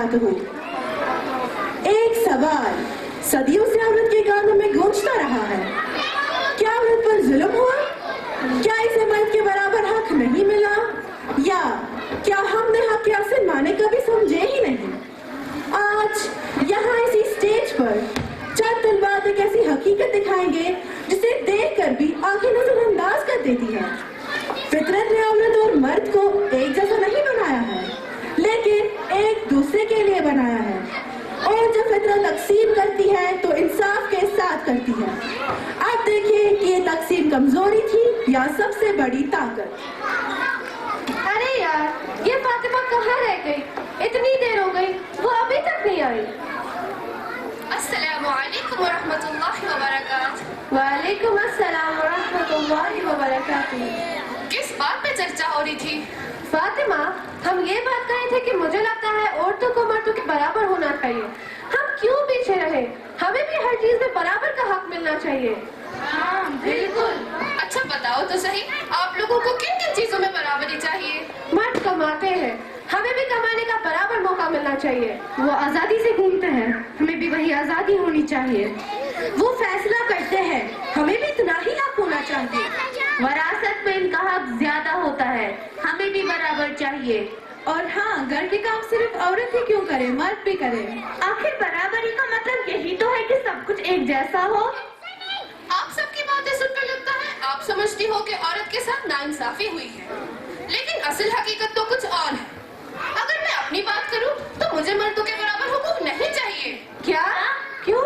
वबरकातुहू। एक सवाल सदियों से औरत के कानों में गूंजता रहा है, क्या औरत पर जुल्म हुआ? क्या इसे मर्द के बराबर हक नहीं मिला? या क्या हमने हक के असल माने कभी समझे ही नहीं? आज यहाँ इसी स्टेज पर चंद तलबात एक ऐसी हकीकत दिखाएंगे जिसे देखकर भी आंखें नजरअंदाज कर देती है। फितरत ने औरत और मर्द को एक जैसा नहीं बनाया है, लेकिन एक दूसरे के लिए बनाया है। और जब फितरत तकसीम करती है तो इंसाफ के साथ करती है। अब देखिए कि ये तकसीम कमजोरी थी या सबसे बड़ी ताकत। अरे यार, ये फातिमा कहाँ रह गई? इतनी देर हो गई, वो अभी तक नहीं आई। अस्सलामु अलैकुम व रहमतुल्लाहि व बरकातुहू। वालेकुम अस्सलाम व रहमतुल्लाहि व बरकातुहू। किस बात पे चर्चा हो रही थी? फातिमा, हम ये बात कहे थे कि मुझे लगता है औरतों को मर्दों के बराबर होना चाहिए। हम क्यों पीछे रहे? हमें भी हर चीज में बराबर का हक मिलना चाहिए। हाँ बिल्कुल। अच्छा बताओ तो सही, आप लोगों को किन किन चीजों में बराबरी चाहिए? मर्द कमाते हैं, हमें भी कमाने का बराबर मौका मिलना चाहिए। वो आजादी से घूमते हैं, हमें भी वही आजादी होनी चाहिए। वो फैसला करते हैं, हमें भी इतना ही हक होना चाहिए। वरासत में इनका हक ज्यादा होता है, हमें भी बराबर चाहिए। और हाँ, घर के काम सिर्फ औरत ही क्यों करे, मर्द भी करे। आखिर बराबरी का मतलब यही तो है कि सब कुछ एक जैसा हो। आप सबकी बातें सुनकर लगता है आप समझती हो कि औरत के साथ नाइंसाफी हुई है, लेकिन असल हकीकत तो कुछ और है। अगर मैं अपनी बात करूं तो मुझे मर्दों के बराबर हुकूक नहीं चाहिए। क्या? क्यों?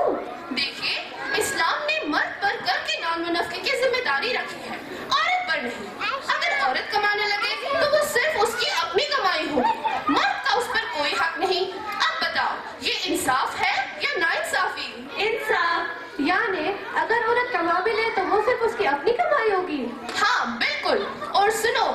देखिए, इस्लाम ने मर्द पर घर के नाम व नफके की जिम्मेदारी रखी है, औरत पर नहीं। अगर औरत कमाने लगे तो वो सिर्फ उसकी अपनी कमाई होगी, मर्द का उस पर कोई हक नहीं। अब बताओ, ये इंसाफ है या नाइंसाफी? इंसाफ। यानी अगर औरत कमा भी ले तो वो सिर्फ उसकी अपनी कमाई होगी। हाँ बिल्कुल। और सुनो,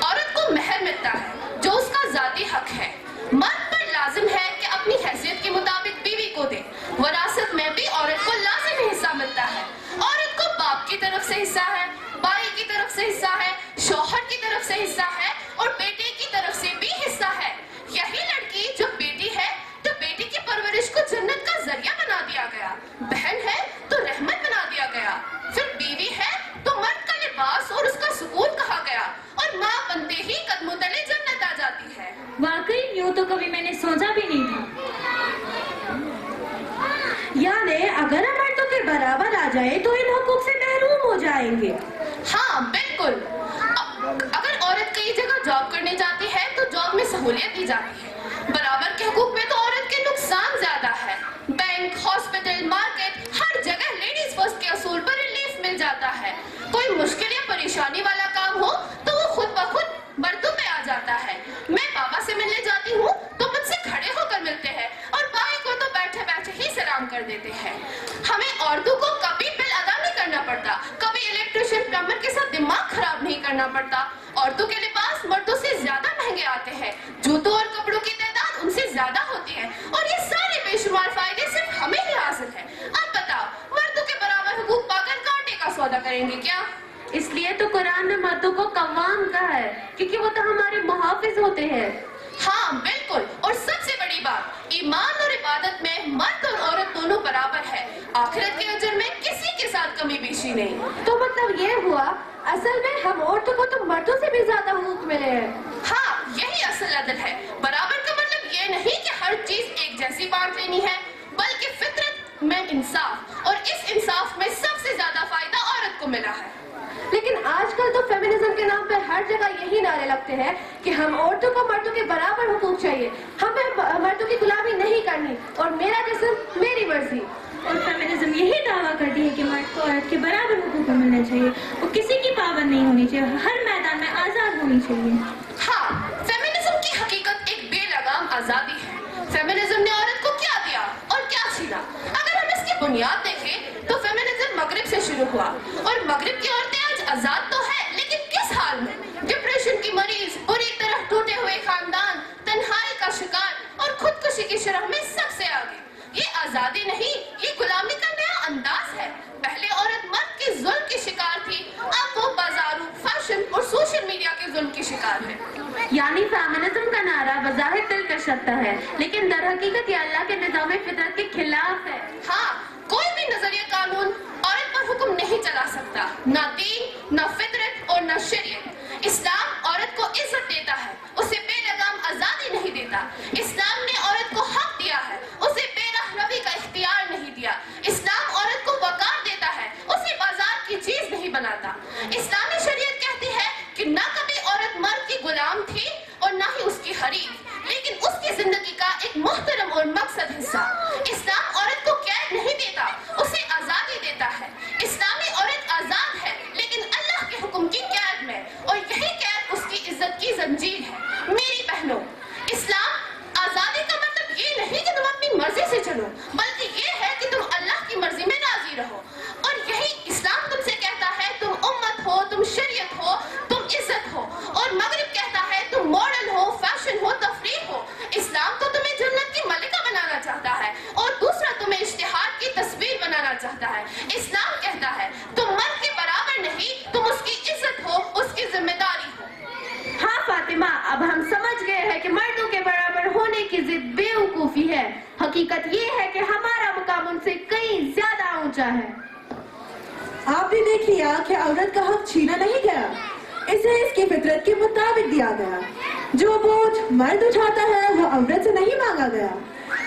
औरत को महर मिलता है जो उसका जाती हक है। मर्द पर लाजिम है कि अपनी हैसियत के मुताबिक बीवी को दे। वरासत में भी औरत को लाजिमी हिस्सा मिलता है। औरत को बाप की तरफ से हिस्सा है, भाई की तरफ से हिस्सा है, शौहर की तरफ से हिस्सा है और बेटे की तरफ से भी हिस्सा है। यही लड़की जो बेटी है तो बेटी की परवरिश को जन्नत का जरिया बना दिया गया, बहन है तो रहमत बना दिया गया, फिर बीवी है तो मर्द का लिबास और उसका सुकून कहा गया, और माँ बनते ही कदमों तले जन्नत आ जाती है। वाकई यूँ तो कभी मैंने सोचा भी नहीं था। यानी अगर हम मर्दों के बराबर आ जाए तो इन हुकूक से महरूम हो जाएंगे। हाँ बिल्कुल। अगर औरत कई जगह जॉब करने जाती है तो जॉब में सहूलियत दी जाती है। बराबर के हुकूक में तो औरत के नुकसान ज्यादा है। बैंक, हॉस्पिटल, मार्केट, हर जगह लेडीज फर्स्ट के असूल पर रिलीफ मिल जाता है। कोई मुश्किल या परेशानी वाला काम हो तो वो खुद ब खुद मर्दों पे आ जाता है। मैं बाबा से मिलने जाती हूँ तो मुझसे खड़े होकर मिलते हैं और भाई को तो बैठे बैठे ही सलाम कर देते हैं। हमें औरतों को कभी बिल अदा नहीं करना पड़ता, कभी इलेक्ट्रिशियन प्लम्बर के साथ दिमाग खराब नहीं करना पड़ता। औरतों के लिबास मर्दों से ज्यादा महंगे आते हैं, जूतों और कपड़ों की तादाद उनसे ज्यादा होती है, और ये सारे बेशुमार फायदे सिर्फ हमें ही हासिल है। अब बताओ, मर्दों के बराबर हुकूक पाकर कांटे का सौदा करेंगे क्या? इसलिए तो कुरान ने मर्दों को कव्वाम कहा है, क्योंकि वो तो हमारे मुहाफिज होते हैं। हाँ बिल्कुल। और सबसे बड़ी बात, ईमान और इबादत में मर्द और औरत दोनों बराबर है। आखिरत के अजर में किसी के साथ कमी बेशी नहीं। तो मतलब ये हुआ, असल में हम औरतों को तो मर्दों से भी ज्यादा हुकूक मिले हैं। हाँ, यही असल अदल है। बराबर का मतलब ये नहीं कि हर चीज एक जैसी बांट लेनी है, बल्कि फितरत में इंसाफ, और इस इंसाफ में सबसे ज्यादा फायदा औरत को मिला है। लेकिन आजकल तो फेमिनिज्म के नाम पे हर जगह यही नारे लगते हैं कि हम औरतों को मर्दों के बराबर हुकूक चाहिए, हमें मर्दों की गुलामी नहीं करनी, और मेरा जिस्म मेरी मर्जी। और फेमिनिज्म यही दावा करती है कि मर्द को औरत के बराबर हुकूक मिलना चाहिए, वो किसी की पाबंद नहीं होनी चाहिए, हर मैदान में आजाद होनी चाहिए। हाँ, फेमिनिज्म की हकीकत एक बेलगाम आजादी है। फेमिनिज्म ने औरत को क्या दिया और क्या छीना? अगर हम इसकी बुनियाद देखें तो फेमिनिज्म मगरिब से शुरू हुआ, और मगरिब की औरतें आज आजाद तो है, लेकिन किस हाल में? डिप्रेशन की मरीज, बुरी तरह टूटे हुए खानदान, तन्हाई का शिकार और खुदकुशी की शरह में सबसे आगे। ये आजादी नहीं, ये गुलामी का नया अंदाज है। پہلے عورت مرد کے ظلم کی شکار تھی، اب وہ بازاروں، فیشن اور سوشل میڈیا کے ظلم کی شکار ہے۔ یعنی فیمنزم کا نعرہ بظاہر دلکش لگتا ہے لیکن در حقیقت یہ اللہ کے نظام فطرت کے خلاف ہے۔ ہاں، کوئی بھی نظریہ قانون عورت پر حکم نہیں چلا سکتا، نہ دین، نہ فطرت اور نہ شریعت۔ اسلام عورت کو عزت دیتا ہے، اسے بے لگام آزادی نہیں دیتا۔ اسلام نے عورت کو حق دیا ہے، اسے بے راہ روی کا اختیار نہیں دیا۔ اسلام عورت کو وقار دیتا ہے، اسے بازار کی چیز نہیں بناتا۔ اسلامی شریعت کہتی ہے کہ نہ کبھی عورت مرد کی غلام تھی اور نہ ہی اس کی حریف، لیکن اس کی زندگی کا ایک محترم اور مقصد حصہ۔ اسلام عورت کو قید نہیں دیتا، اسے آزادی دیتا ہے۔ اسلامی عورت آزاد ہے لیکن اللہ کے حکم کی قید میں، اور یہی قید اس کی عزت کی زنجیر ہے۔ میری بہنوں، اسلام آزادی کا مطلب یہ نہیں کہ تم اپنی مرضی سے چلو، بلکہ یہ ہے کہ تم اللہ کی مرضی میں راضی رہو۔ اور یہی اسلام تم سے کہتا ہے تم امت ہو، تم شریعت ہو، تم عزت ہو، اور مغرب کہتا ہے تم ماڈل ہو، فیشن ہو، تفریح ہو۔ اسلام تو تمہیں جنت کی ملکہ بنانا چاہتا ہے اور دوسرا تمہیں اشتہار کی تصویر بنانا چاہتا ہے۔ اسلام کہتا ہے تم مرد کے برابر نہیں، تم اس کی عزت ہو، اس کی ذمہ داری ہو۔ ہاں فاطمہ، اب ہم سمجھ گئے ہیں کہ مردوں کے برابر ہونے کی ضد بے وقوفی ہے۔ حقیقت یہ ہے کہ ہمارا مقام ان سے کہیں زیادہ اونچا ہے۔ آپ نے دیکھ لیا کہ عورت کا حق چھینا نہیں گیا، اسے اس کی فطرت کے مطابق دیا گیا۔ جو بوجھ مرد اٹھاتا ہے وہ عورت سے نہیں مانگا گیا،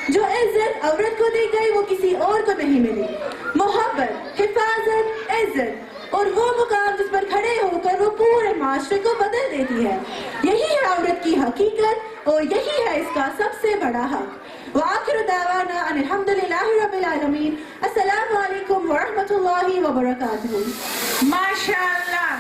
جو عزت عورت کو دی گئی وہ کسی اور کو نہیں ملی۔ محبت، حفاظت، عزت اور وہ مقام جس پر کھڑے ہو کر وہ پورے معاشرے کو بدل دیتی ہے، یہی ہے عورت کی حقیقت اور یہی ہے اس کا سب سے بڑا حق۔ وآخر دعوانا ان الحمدللہ رب العالمین۔ السلام علیکم ورحمۃ اللہ وبرکاتہ۔ ماشاء اللہ،